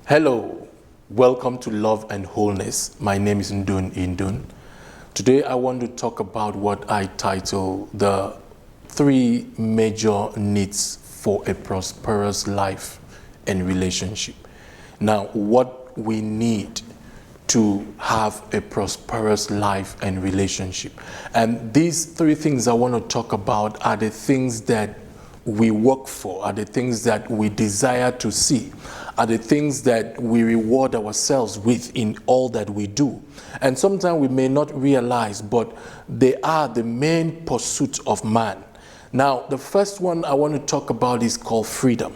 Hello, welcome to Love and Wholeness. My name is Ndun Indun. Today I want to talk about what I title the 3 major needs for a prosperous life and relationship. Now, what we need to have a prosperous life and relationship. And these 3 things I want to talk about are the things that we work for, are the things that we desire to see, are the things that we reward ourselves with in all that we do. And sometimes we may not realize, but they are the main pursuit of man. Now, the first one I want to talk about is called freedom.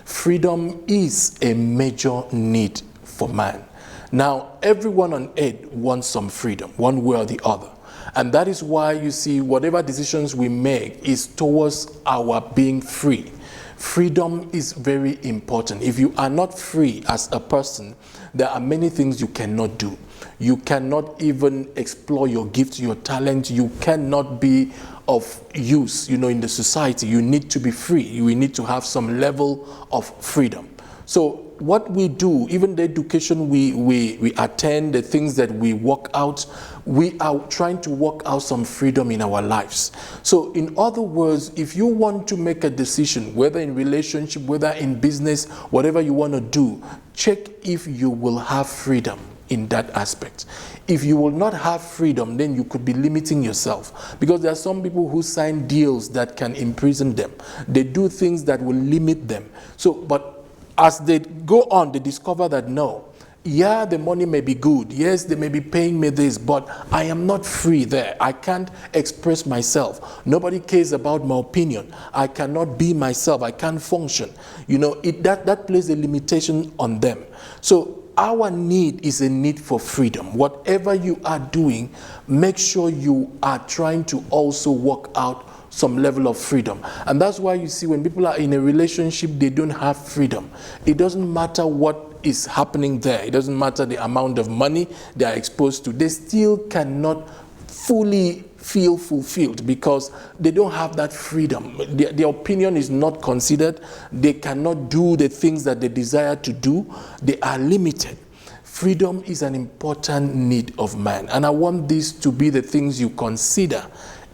Freedom is a major need for man. Now, everyone on earth wants some freedom, one way or the other. And that is why you see whatever decisions we make is towards our being free. Freedom is very important. If you are not free as a person, there are many things you cannot do. You cannot even explore your gifts, your talent. You cannot be of use, in the society. You need to be free. We need to have some level of freedom. So what we do, even the education we attend, the things that we work out, we are trying to work out some freedom in our lives. So in other words, if you want to make a decision, whether in relationship, whether in business, whatever you want to do, check if you will have freedom in that aspect. If you will not have freedom, then you could be limiting yourself, because there are some people who sign deals that can imprison them. They do things that will limit them. So, but as they go on, they discover that no, the money may be good. Yes, they may be paying me this, but I am not free there. I can't express myself. Nobody cares about my opinion. I cannot be myself. I can't function. That places a limitation on them. So our need is a need for freedom. Whatever you are doing, make sure you are trying to also work out some level of freedom. And that's why you see when people are in a relationship, they don't have freedom. It doesn't matter what is happening there. It doesn't matter the amount of money they are exposed to. They still cannot fully feel fulfilled because they don't have that freedom. Their opinion is not considered. They cannot do the things that they desire to do. They are limited. Freedom is an important need of man. And I want this to be the things you consider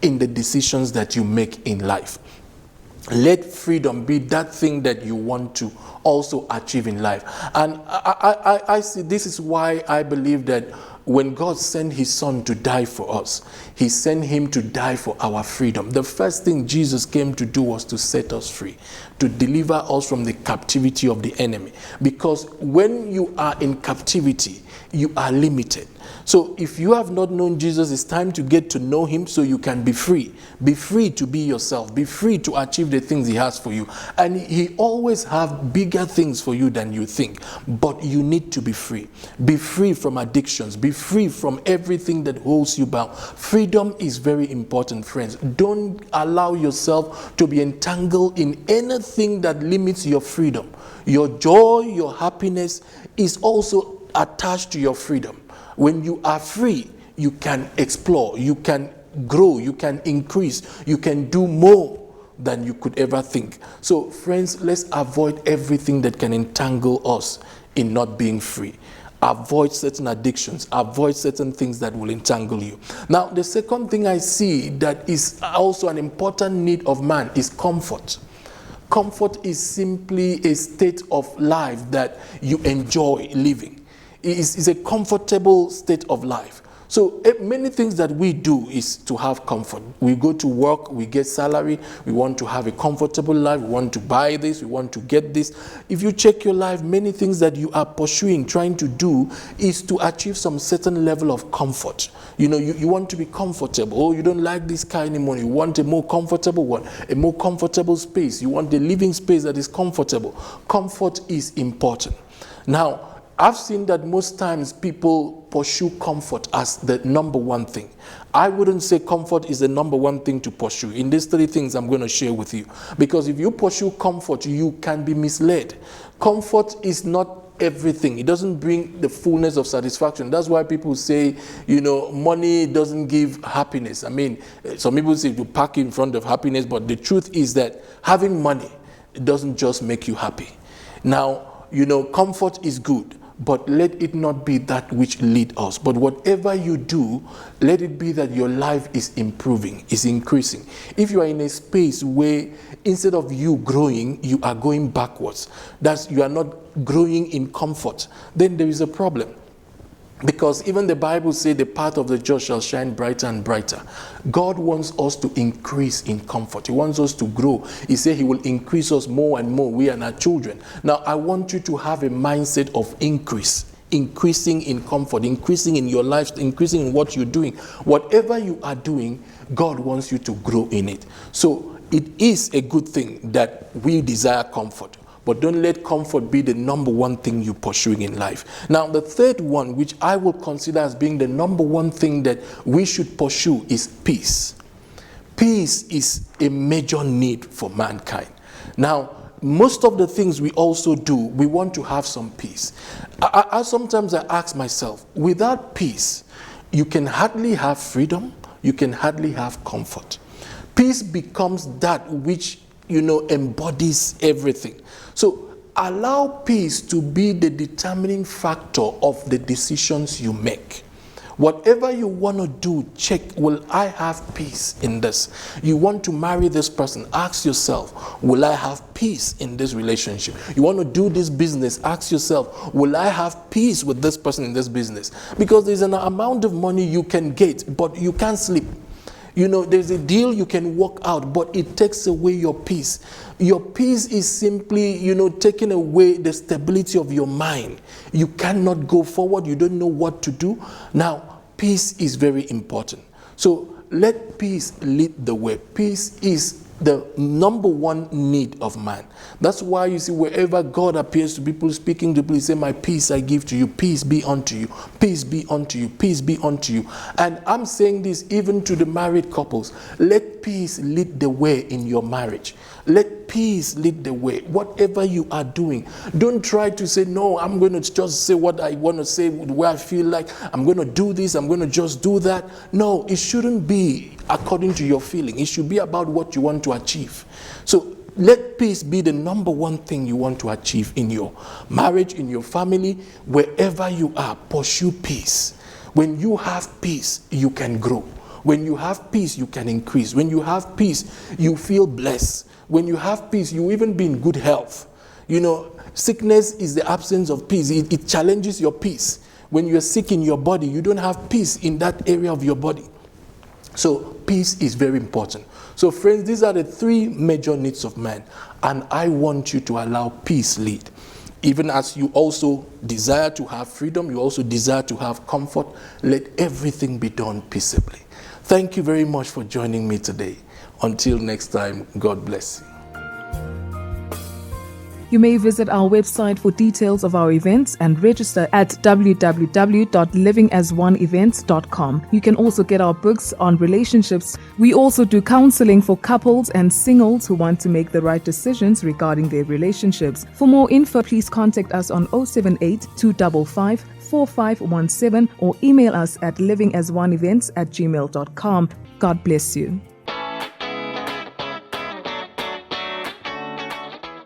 in the decisions that you make in life. Let freedom be that thing that you want to also achieve in life. And I see this is why I believe that when God sent his son to die for us, he sent him to die for our freedom. The first thing Jesus came to do was to set us free, to deliver us from the captivity of the enemy. Because when you are in captivity, you are limited. So if you have not known Jesus, it's time to get to know him so you can be free. Be free to be yourself. Be free to achieve the things he has for you. And he always have bigger things for you than you think. But you need to be free. Be free from addictions. Be free from everything that holds you bound. Freedom is very important, friends. Don't allow yourself to be entangled in anything that limits your freedom. Your joy, your happiness is also attached to your freedom. When you are free, you can explore, you can grow, you can increase, you can do more than you could ever think. So friends, let's avoid everything that can entangle us in not being free. Avoid certain addictions, avoid certain things that will entangle you. Now, the second thing I see that is also an important need of man is comfort. Comfort is simply a state of life that you enjoy living. It's a comfortable state of life. So many things that we do is to have comfort. We go to work, we get salary, we want to have a comfortable life, we want to buy this, we want to get this. If you check your life, many things that you are pursuing, trying to do, is to achieve some certain level of comfort. You want to be comfortable. Oh, you don't like this car anymore. You want a more comfortable one, a more comfortable space. You want a living space that is comfortable. Comfort is important. Now, I've seen that most times people pursue comfort as the number one thing. I wouldn't say comfort is the number one thing to pursue. In these 3 things I'm going to share with you. Because if you pursue comfort, you can be misled. Comfort is not everything. It doesn't bring the fullness of satisfaction. That's why people say, money doesn't give happiness. I mean, some people say to park in front of happiness, but the truth is that having money, it doesn't just make you happy. Now, comfort is good, but let it not be that which lead us. But whatever you do, let it be that your life is improving, is increasing. If you are in a space where instead of you growing, you are going backwards, that you are not growing in comfort, then there is a problem. Because even the Bible says the path of the just shall shine brighter and brighter. God wants us to increase in comfort. He wants us to grow. He said he will increase us more and more, we and our children. Now, I want you to have a mindset of increasing in comfort, increasing in your life, increasing in what you're doing. Whatever you are doing, God wants you to grow in it. So it is a good thing that we desire comfort. But don't let comfort be the number one thing you're pursuing in life. Now, the third one, which I will consider as being the number one thing that we should pursue, is peace. Peace is a major need for mankind. Now, most of the things we also do, we want to have some peace. I sometimes ask myself, without peace, you can hardly have freedom, you can hardly have comfort. Peace becomes that which embodies everything. So allow peace to be the determining factor of the decisions you make. Whatever you want to do, check, will I have peace in this? You want to marry this person, ask yourself, will I have peace in this relationship? You want to do this business, ask yourself, will I have peace with this person in this business? Because there's an amount of money you can get, but you can't sleep. There's a deal you can work out, but it takes away your peace. Your peace is simply, taking away the stability of your mind. You cannot go forward. You don't know what to do. Now, peace is very important. So let peace lead the way. Peace is the number one need of man. That's why you see wherever God appears to people, speaking to people, he say, my peace I give to you, peace be unto you, peace be unto you, peace be unto you. And I'm saying this even to the married couples. Let peace lead the way in your marriage. Let peace lead the way. Whatever you are doing, don't try to say, no, I'm going to just say what I want to say, where I feel like I'm going to do this, I'm going to just do that. No, it shouldn't be according to your feeling. It should be about what you want to achieve. So let peace be the number one thing you want to achieve in your marriage, in your family, wherever you are. Pursue peace. When you have peace, you can grow. When you have peace, you can increase. When you have peace, you feel blessed. When you have peace, you even be in good health. Sickness is the absence of peace. It challenges your peace. When you're sick in your body, you don't have peace in that area of your body. So peace is very important. So friends, these are the three major needs of man. And I want you to allow peace lead. Even as you also desire to have freedom, you also desire to have comfort, let everything be done peaceably. Thank you very much for joining me today. Until next time, God bless you. You may visit our website for details of our events and register at www.livingasOneevents.com. You can also get our books on relationships. We also do counseling for couples and singles who want to make the right decisions regarding their relationships. For more info, please contact us on 078 255 4517 or email us at livingasOneevents@gmail.com. God bless you.